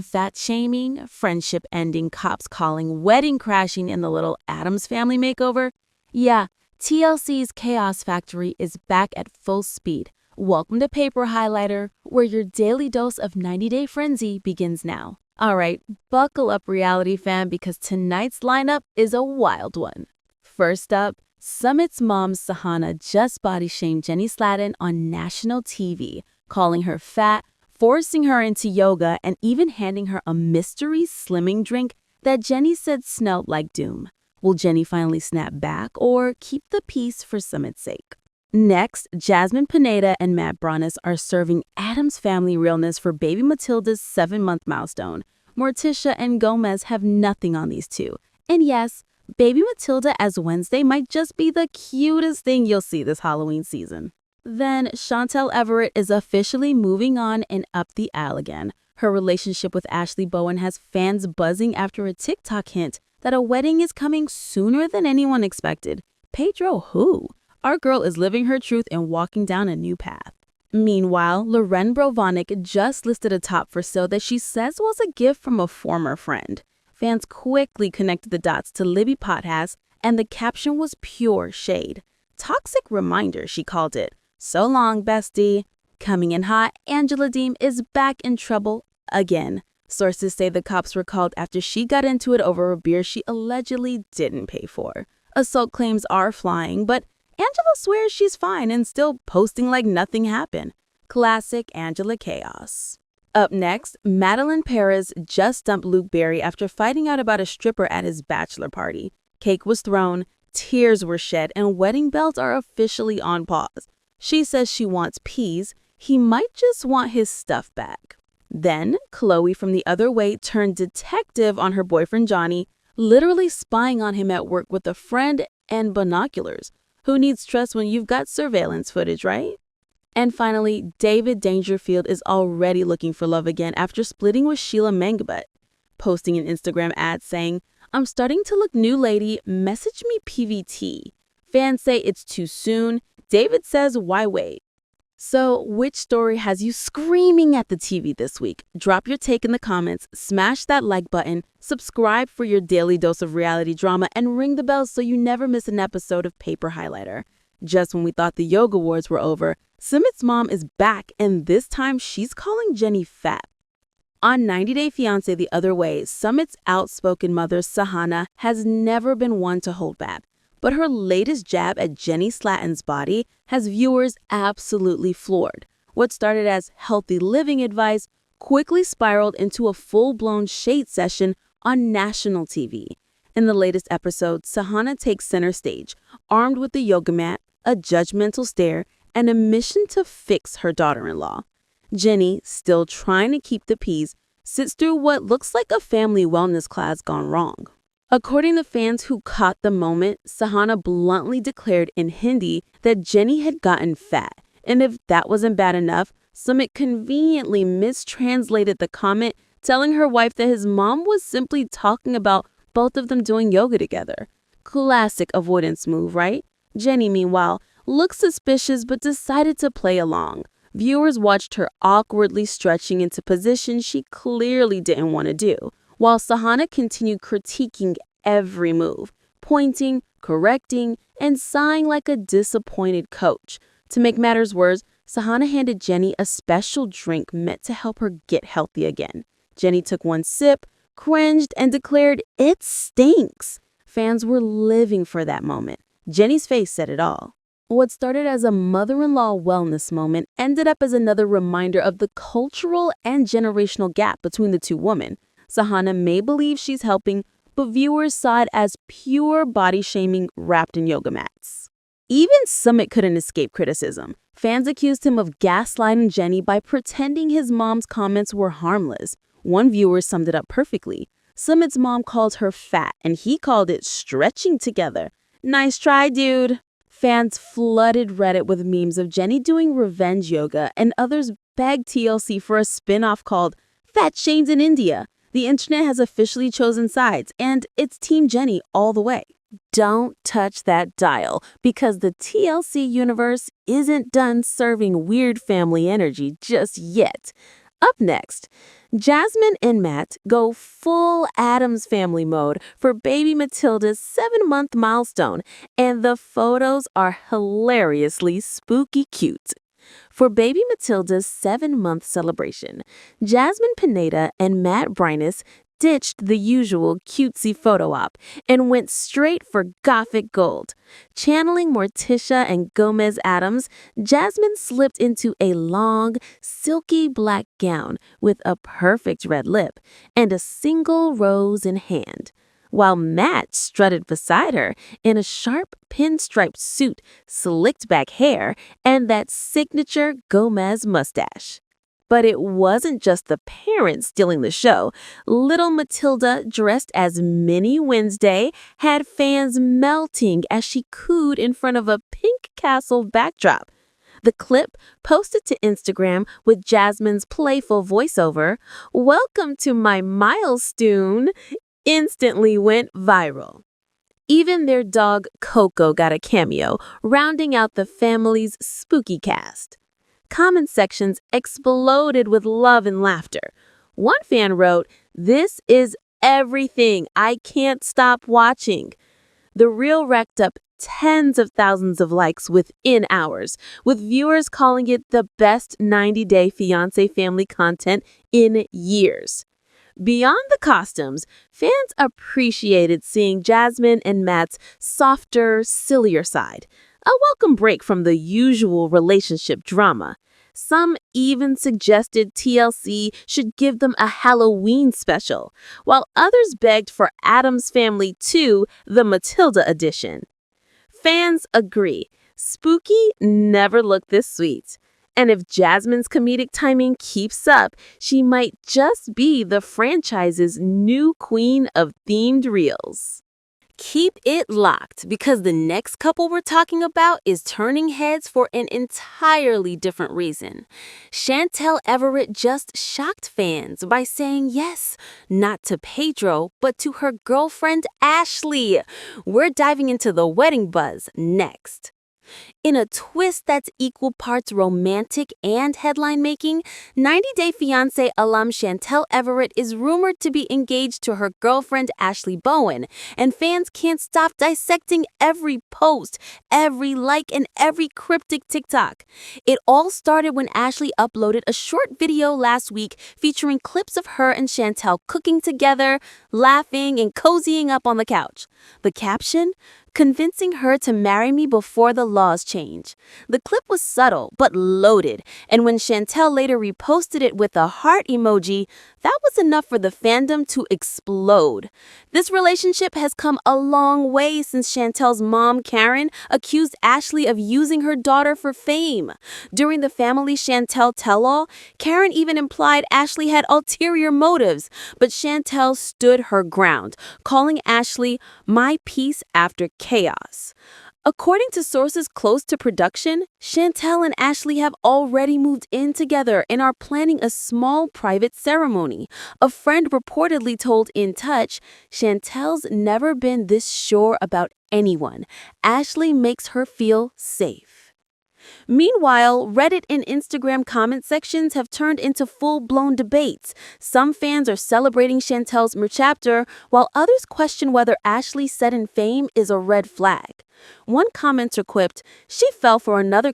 Fat shaming, friendship ending, cops calling, wedding crashing in the little Addams Family makeover. Yeah, TLC's Chaos Factory is back at full speed. Welcome to Paper Highlighter, where your daily dose of 90-day frenzy begins now. All right, buckle up, reality fan, because tonight's lineup is a wild one. First up, Sumit's mom, Sahana, just body shamed Jenny Slatten on national TV, calling her fat, forcing her into yoga, and even handing her a mystery slimming drink that Jenny said smelled like doom. Will Jenny finally snap back or keep the peace for Sumit's sake? Next, Jasmine, Pineda, and Matt are serving Addams Family realness for baby Matilda's 7-month milestone. Morticia and Gomez have nothing on these two. And yes, baby Matilda as Wednesday might just be the cutest thing you'll see this Halloween season. Then, Chantel Everett is officially moving on and up the aisle again. Her relationship with Ashley Bowen has fans buzzing after a TikTok hint that a wedding is coming sooner than anyone expected. Pedro who? Our girl is living her truth and walking down a new path. Meanwhile, Loren Brovarnik just listed a top for sale that she says was a gift from a former friend. Fans quickly connected the dots to Libby Potthast, and the caption was pure shade. Toxic reminder, she called it. So long, bestie. Coming in hot, Angela Deem is back in trouble again. Sources say the cops were called after she got into it over a beer she allegedly didn't pay for. Assault claims are flying, but Angela swears she's fine and still posting like nothing happened. Classic Angela chaos. Up next, Madeline Perez just dumped Luke Berry after fighting out about a stripper at his bachelor party. Cake was thrown, tears were shed, and wedding bells are officially on pause. She says she wants peas. He might just want his stuff back. Then, Chloe from the other way turned detective on her boyfriend Johnny, literally spying on him at work with a friend and binoculars. Who needs trust when you've got surveillance footage, right? And finally, David Dangerfield is already looking for love again after splitting with Sheila Mangabut, posting an Instagram ad saying, "I'm starting to look new, lady. Message me PVT." Fans say it's too soon. David says, why wait? So, which story has you screaming at the TV this week? Drop your take in the comments, smash that like button, subscribe for your daily dose of reality drama, and ring the bell so you never miss an episode of Paper Highlighter. Just when we thought the yoga wars were over, Sumit's mom is back, and this time she's calling Jenny fat. On 90 Day Fiancé the other way, Sumit's outspoken mother, Sahana, has never been one to hold back. But her latest jab at Jenny Slatten's body has viewers absolutely floored. What started as healthy living advice quickly spiraled into a full-blown shade session on national TV. In the latest episode, Sahana takes center stage, armed with a yoga mat, a judgmental stare, and a mission to fix her daughter-in-law. Jenny, still trying to keep the peace, sits through what looks like a family wellness class gone wrong. According to fans who caught the moment, Sahana bluntly declared in Hindi that Jenny had gotten fat. And if that wasn't bad enough, Sumit conveniently mistranslated the comment, telling her wife that his mom was simply talking about both of them doing yoga together. Classic avoidance move, right? Jenny, meanwhile, looked suspicious but decided to play along. Viewers watched her awkwardly stretching into positions she clearly didn't want to do, while Sahana continued critiquing every move, pointing, correcting, and sighing like a disappointed coach. To make matters worse, Sahana handed Jenny a special drink meant to help her get healthy again. Jenny took one sip, cringed, and declared, "It stinks." Fans were living for that moment. Jenny's face said it all. What started as a mother-in-law wellness moment ended up as another reminder of the cultural and generational gap between the two women. Sahana may believe she's helping, but viewers saw it as pure body shaming wrapped in yoga mats. Even Sumit couldn't escape criticism. Fans accused him of gaslighting Jenny by pretending his mom's comments were harmless. One viewer summed it up perfectly. Sumit's mom called her fat, and he called it stretching together. Nice try, dude. Fans flooded Reddit with memes of Jenny doing revenge yoga, and others begged TLC for a spin-off called Fat Shames in India. The internet has officially chosen sides, and it's Team Jenny all the way. Don't touch that dial, because the TLC universe isn't done serving weird family energy just yet. Up next, Jasmine and Matt go full Addams Family mode for baby Matilda's 7-month milestone, and the photos are hilariously spooky cute. For baby Matilda's 7-month celebration, Jasmine Pineda and Matt Brinus ditched the usual cutesy photo op and went straight for gothic gold. Channeling Morticia and Gomez Adams, Jasmine slipped into a long, silky black gown with a perfect red lip and a single rose in hand, while Matt strutted beside her in a sharp pinstriped suit, slicked back hair, and that signature Gomez mustache. But it wasn't just the parents stealing the show. Little Matilda, dressed as Minnie Wednesday, had fans melting as she cooed in front of a pink castle backdrop. The clip, posted to Instagram with Jasmine's playful voiceover, "Welcome to my milestone," instantly went viral. Even their dog Coco got a cameo, rounding out the family's spooky cast. Comment sections exploded with love and laughter. One fan wrote, "This is everything. I can't stop watching." The reel racked up tens of thousands of likes within hours, with viewers calling it the best 90-day Fiancé family content in years. Beyond the costumes, fans appreciated seeing Jasmine and Matt's softer, sillier side, a welcome break from the usual relationship drama. Some even suggested TLC should give them a Halloween special, while others begged for Addams Family 2, the Matilda edition. Fans agree, spooky never looked this sweet. And if Jasmine's comedic timing keeps up, she might just be the franchise's new queen of themed reels. Keep it locked, because the next couple we're talking about is turning heads for an entirely different reason. Chantel Everett just shocked fans by saying yes, not to Pedro, but to her girlfriend Ashley. We're diving into the wedding buzz next. In a twist that's equal parts romantic and headline-making, 90 Day Fiancé alum Chantel Everett is rumored to be engaged to her girlfriend Ashley Bowen, and fans can't stop dissecting every post, every like, and every cryptic TikTok. It all started when Ashley uploaded a short video last week featuring clips of her and Chantel cooking together, laughing, and cozying up on the couch. The caption? "Convincing her to marry me before the laws change." The clip was subtle but loaded, and when Chantel later reposted it with a heart emoji, that was enough for the fandom to explode. This relationship has come a long way since Chantel's mom, Karen, accused Ashley of using her daughter for fame. During the family Chantel tell-all, Karen even implied Ashley had ulterior motives, but Chantel stood her ground, calling Ashley "my piece after chaos." According to sources close to production, Chantel and Ashley have already moved in together and are planning a small private ceremony. A friend reportedly told In Touch, "Chantel's never been this sure about anyone. Ashley makes her feel safe." Meanwhile, Reddit and Instagram comment sections have turned into full-blown debates. Some fans are celebrating Chantel's chapter, while others question whether Ashley's sudden fame is a red flag. One commenter quipped, "She fell for another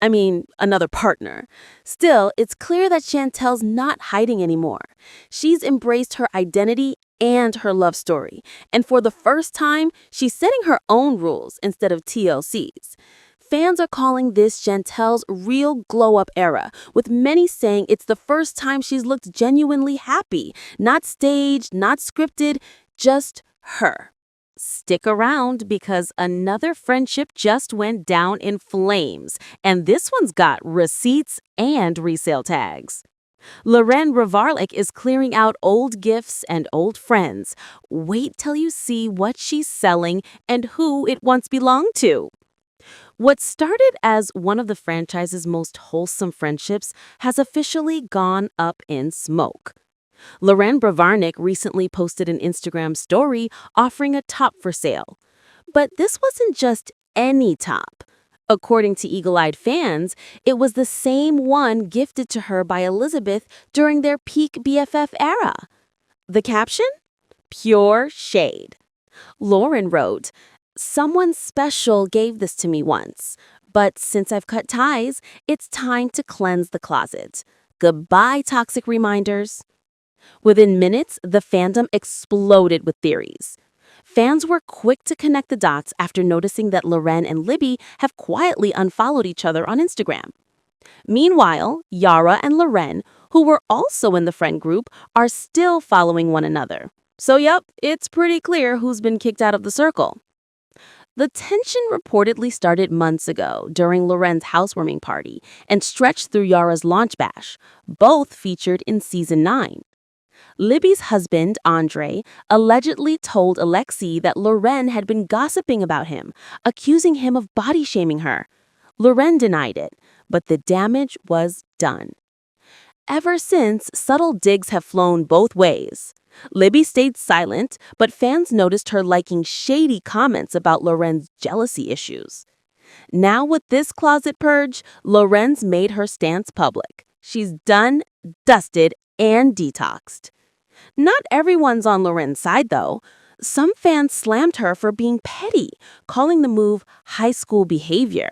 another partner." Still, it's clear that Chantel's not hiding anymore. She's embraced her identity and her love story, and for the first time, she's setting her own rules instead of TLC's. Fans are calling this Chantel's real glow-up era, with many saying it's the first time she's looked genuinely happy, not staged, not scripted, just her. Stick around, because another friendship just went down in flames, and this one's got receipts and resale tags. Loren and Brovarnik is clearing out old gifts and old friends. Wait till you see what she's selling and who it once belonged to. What started as one of the franchise's most wholesome friendships has officially gone up in smoke. Loren Brovarnik recently posted an Instagram story offering a top for sale. But this wasn't just any top. According to eagle-eyed fans, it was the same one gifted to her by Elizabeth during their peak BFF era. The caption? Pure shade. Loren wrote, "Someone special gave this to me once, but since I've cut ties, it's time to cleanse the closet. Goodbye, toxic reminders." Within minutes, the fandom exploded with theories. Fans were quick to connect the dots after noticing that Loren and Libby have quietly unfollowed each other on Instagram. Meanwhile, Yara and Loren, who were also in the friend group, are still following one another. So yep, it's pretty clear who's been kicked out of the circle. The tension reportedly started months ago during Loren's housewarming party and stretched through Yara's launch bash, both featured in season 9. Libby's husband, Andre, allegedly told Alexei that Loren had been gossiping about him, accusing him of body-shaming her. Loren denied it, but the damage was done. Ever since, subtle digs have flown both ways. Libby stayed silent, but fans noticed her liking shady comments about Loren's jealousy issues. Now with this closet purge, Loren's made her stance public. She's done, dusted, and detoxed. Not everyone's on Loren's side, though. Some fans slammed her for being petty, calling the move high school behavior.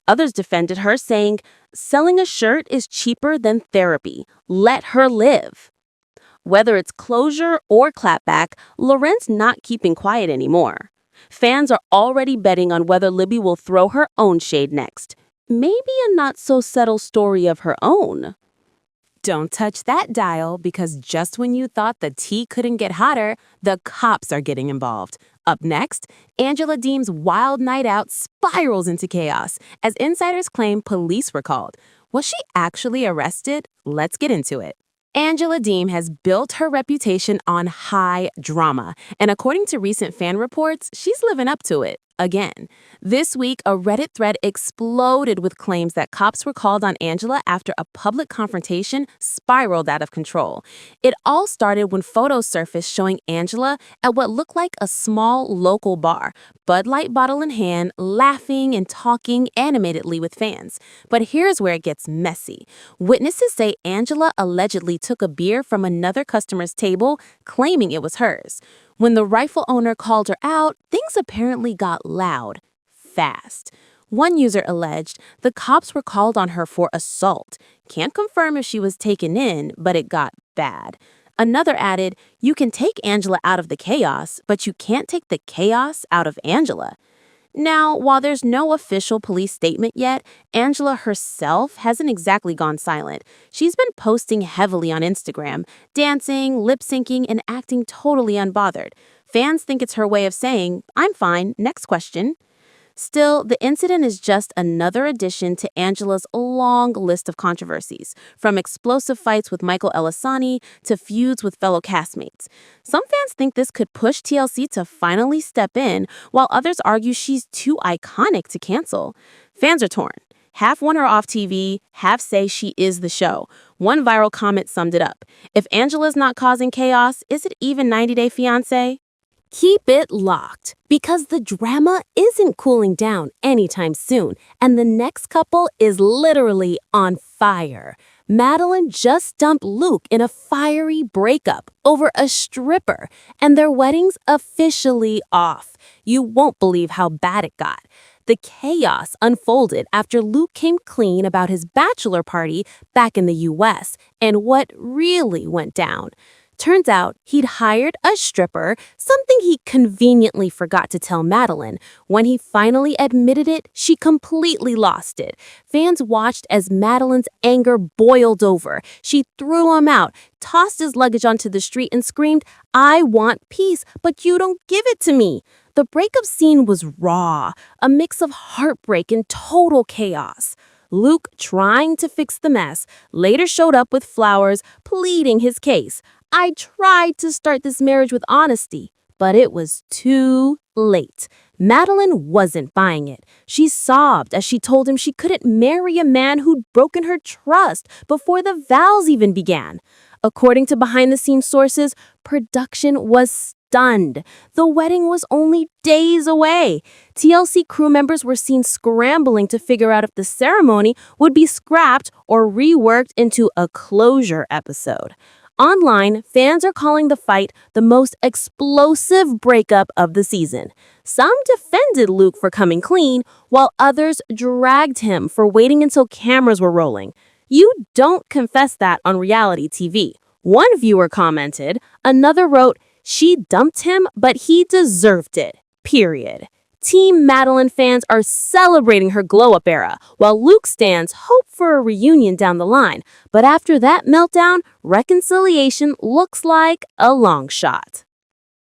Others defended her, saying, "Selling a shirt is cheaper than therapy. Let her live." Whether it's closure or clapback, Loren's not keeping quiet anymore. Fans are already betting on whether Libby will throw her own shade next. Maybe a not-so-subtle story of her own. Don't touch that dial, because just when you thought the tea couldn't get hotter, the cops are getting involved. Up next, Angela Deem's wild night out spirals into chaos as insiders claim police were called. Was she actually arrested? Let's get into it. Angela Deem has built her reputation on high drama, and according to recent fan reports, she's living up to it. Again, this week, a Reddit thread exploded with claims that cops were called on Angela after a public confrontation spiraled out of control. It all started when photos surfaced showing Angela at what looked like a small local bar, Bud Light bottle in hand, laughing and talking animatedly with fans. But here's where it gets messy. Witnesses say Angela allegedly took a beer from another customer's table, claiming it was hers. When the rifle owner called her out, things apparently got loud, fast. One user alleged the cops were called on her for assault. Can't confirm if she was taken in, but it got bad. Another added, "You can take Angela out of the chaos, but you can't take the chaos out of Angela." Now, while there's no official police statement yet, Angela herself hasn't exactly gone silent. She's been posting heavily on Instagram, dancing, lip-syncing, and acting totally unbothered. Fans think it's her way of saying, "I'm fine, next question." Still, the incident is just another addition to Angela's long list of controversies, from explosive fights with Michael Elisani to feuds with fellow castmates. Some fans think this could push TLC to finally step in, while others argue she's too iconic to cancel. Fans are torn. Half want her off TV, half say she is the show. One viral comment summed it up. If Angela's not causing chaos, is it even 90 Day Fiancé? Keep it locked, because the drama isn't cooling down anytime soon, and the next couple is literally on fire. Meline just dumped Luke in a fiery breakup over a stripper, and their wedding's officially off. You won't believe how bad it got. The chaos unfolded after Luke came clean about his bachelor party back in the US and what really went down. Turns out he'd hired a stripper, something he conveniently forgot to tell Meline. When he finally admitted it, she completely lost it. Fans watched as Madeline's anger boiled over. She threw him out, tossed his luggage onto the street, and screamed, "I want peace, but you don't give it to me." The breakup scene was raw, a mix of heartbreak and total chaos. Luke, trying to fix the mess, later showed up with flowers, pleading his case. "I tried to start this marriage with honesty, but it was too late." Meline wasn't buying it. She sobbed as she told him she couldn't marry a man who'd broken her trust before the vows even began. According to behind-the-scenes sources, production was stunned. The wedding was only days away. TLC crew members were seen scrambling to figure out if the ceremony would be scrapped or reworked into a closure episode. Online, fans are calling the fight the most explosive breakup of the season. Some defended Luke for coming clean, while others dragged him for waiting until cameras were rolling. You don't confess that on reality TV. One viewer commented, another wrote, "She dumped him, but he deserved it. Period." Team Meline fans are celebrating her glow-up era, while Luke stans hope for a reunion down the line. But after that meltdown, reconciliation looks like a long shot.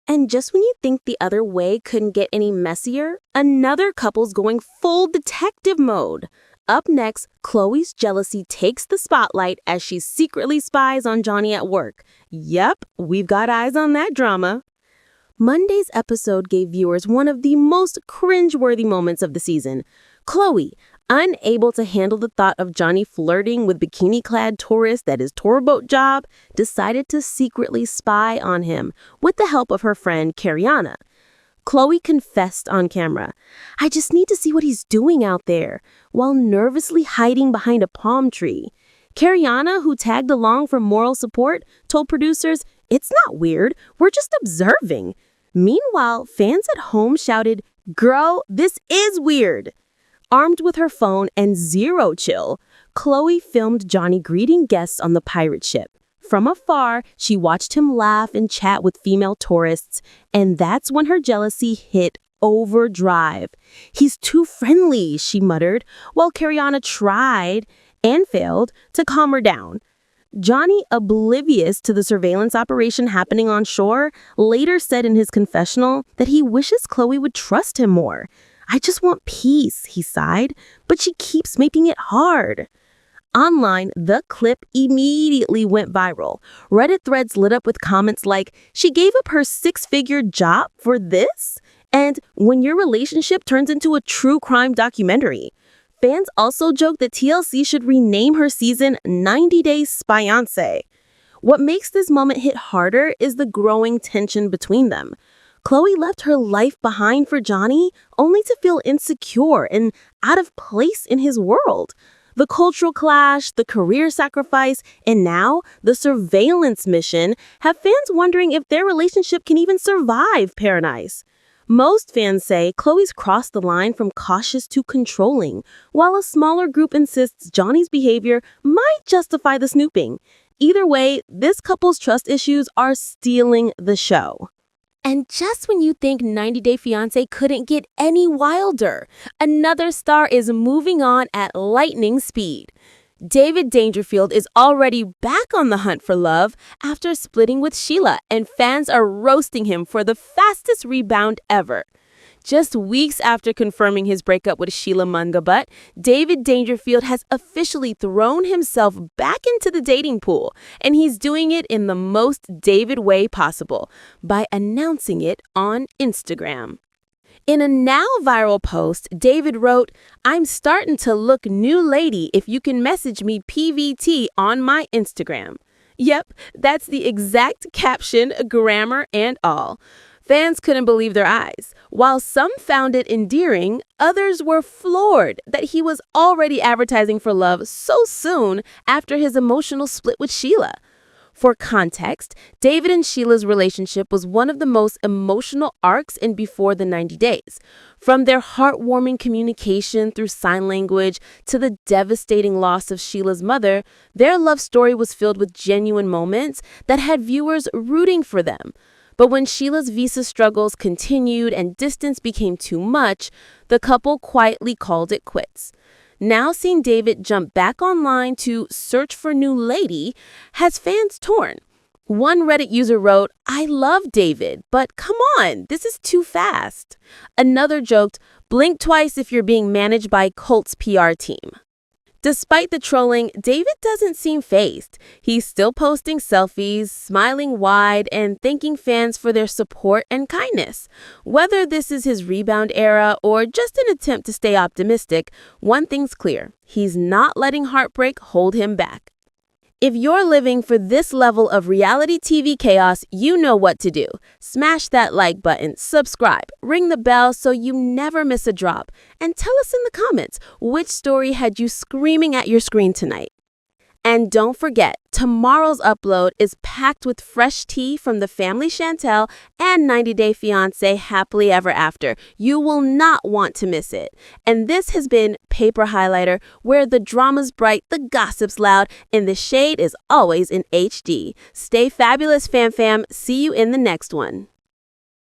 And just when you think the other way couldn't get any messier, another couple's going full detective mode. Up next, Chloe's jealousy takes the spotlight as she secretly spies on Johnny at work. Yep, we've got eyes on that drama. Monday's episode gave viewers one of the most cringe-worthy moments of the season. Chloe, unable to handle the thought of Johnny flirting with bikini-clad tourists at his tour boat job, decided to secretly spy on him with the help of her friend Kariana. Chloe confessed on camera, "I just need to see what he's doing out there," while nervously hiding behind a palm tree. Kariana, who tagged along for moral support, told producers, "It's not weird, we're just observing." Meanwhile, fans at home shouted, "Girl, this is weird." Armed with her phone and zero chill, Chloe filmed Johnny greeting guests on the pirate ship. From afar, she watched him laugh and chat with female tourists, and that's when her jealousy hit overdrive. "He's too friendly," she muttered, while Kariana tried and failed to calm her down. Johnny, oblivious to the surveillance operation happening on shore, later said in his confessional that he wishes Chloe would trust him more. "I just want peace," he sighed, "but she keeps making it hard." Online, the clip immediately went viral. Reddit threads lit up with comments like, "She gave up her six-figure job for this?" And "When your relationship turns into a true crime documentary." Fans also joked that TLC should rename her season 90 Days Fiancé. What makes this moment hit harder is the growing tension between them. Chloe left her life behind for Johnny, only to feel insecure and out of place in his world. The cultural clash, the career sacrifice, and now the surveillance mission have fans wondering if their relationship can even survive Paradise. Most fans say Chloe's crossed the line from cautious to controlling, while a smaller group insists Johnny's behavior might justify the snooping. Either way, this couple's trust issues are stealing the show. And just when you think 90 Day Fiancé couldn't get any wilder, another star is moving on at lightning speed. David Dangerfield is already back on the hunt for love after splitting with Sheila, and fans are roasting him for the fastest rebound ever. Just weeks after confirming his breakup with Sheila Mungabutt, David Dangerfield has officially thrown himself back into the dating pool, and he's doing it in the most David way possible, by announcing it on Instagram. In a now viral post, David wrote, "I'm starting to look new lady if you can message me PVT on my Instagram." Yep, that's the exact caption, grammar and all. Fans couldn't believe their eyes. While some found it endearing, others were floored that he was already advertising for love so soon after his emotional split with Sheila. For context, David and Sheila's relationship was one of the most emotional arcs in Before the 90 Days. From their heartwarming communication through sign language to the devastating loss of Sheila's mother, their love story was filled with genuine moments that had viewers rooting for them. But when Sheila's visa struggles continued and distance became too much, the couple quietly called it quits. Now seeing David jump back online to search for new lady has fans torn. One Reddit user wrote, "I love David, but come on, this is too fast." Another joked, "Blink twice if you're being managed by Colt's PR team." Despite the trolling, David doesn't seem fazed. He's still posting selfies, smiling wide, and thanking fans for their support and kindness. Whether this is his rebound era or just an attempt to stay optimistic, one thing's clear: he's not letting heartbreak hold him back. If you're living for this level of reality TV chaos, you know what to do. Smash that like button, subscribe, ring the bell so you never miss a drop, and tell us in the comments which story had you screaming at your screen tonight. And don't forget, tomorrow's upload is packed with fresh tea from the family Chantel and 90 Day Fiancé Happily Ever After. You will not want to miss it. And this has been Paper Highlighter, where the drama's bright, the gossip's loud, and the shade is always in HD. Stay fabulous, fam. See you in the next one.